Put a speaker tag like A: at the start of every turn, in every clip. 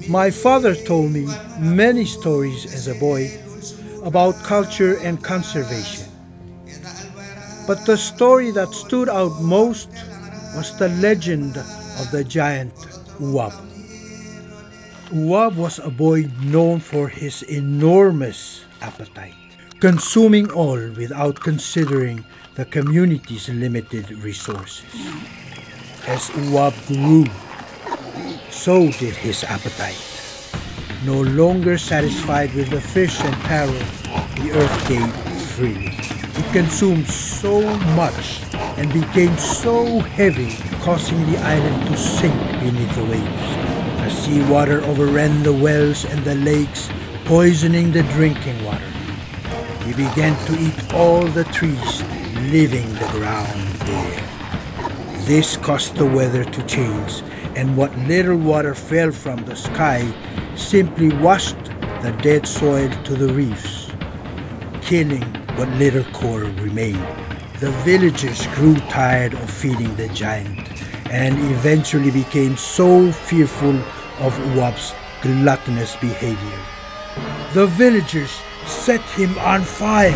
A: My father told me many stories as a boy about culture and conservation. But the story that stood out most was the legend of the giant Uwab. Uwab was a boy known for his enormous appetite, consuming all without considering the community's limited resources. As Uwab grew, so did his appetite. No longer satisfied with the fish and taro the earth gave freely, it consumed so much and became so heavy, causing the island to sink beneath the waves. The seawater overran the wells and the lakes, poisoning the drinking water. He began to eat all the trees, leaving the ground bare. This caused the weather to change, and what little water fell from the sky simply washed the dead soil to the reefs, killing what little coral remained. The villagers grew tired of feeding the giant and eventually became so fearful of Uwab's gluttonous behavior. The villagers set him on fire.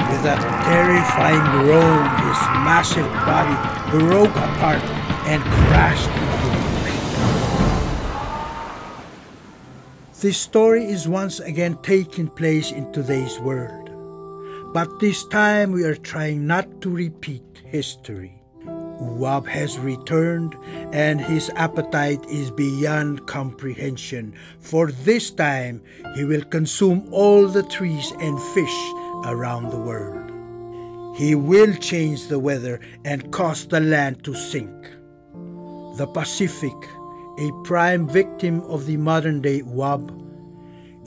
A: With a terrifying groan, his massive body broke apart and crashed into the ocean. This story is once again taking place in today's world, but this time we are trying not to repeat history. Uwab has returned and his appetite is beyond comprehension, for this time he will consume all the trees and fish around the world. He will change the weather and cause the land to sink. The Pacific, a prime victim of the modern-day Uwab,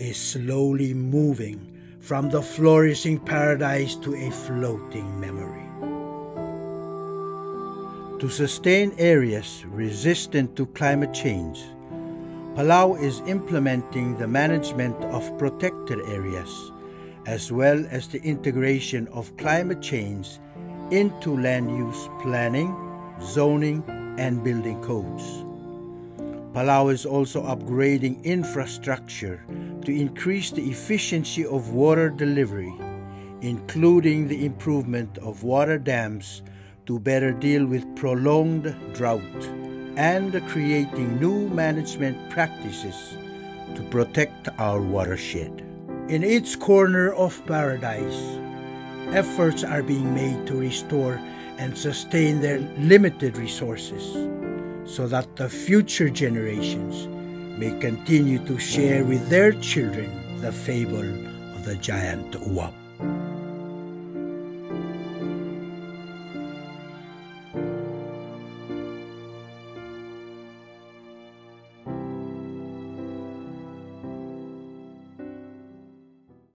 A: is slowly moving from the flourishing paradise to a floating memory. To sustain areas resistant to climate change, Palau is implementing the management of protected areas, as well as the integration of climate change into land use planning, zoning, and building codes. Palau is also upgrading infrastructure to increase the efficiency of water delivery, including the improvement of water dams to better deal with prolonged drought, and creating new management practices to protect our watershed. In each corner of paradise, efforts are being made to restore and sustain their limited resources so that the future generations may continue to share with their children the fable of the giant Uwab.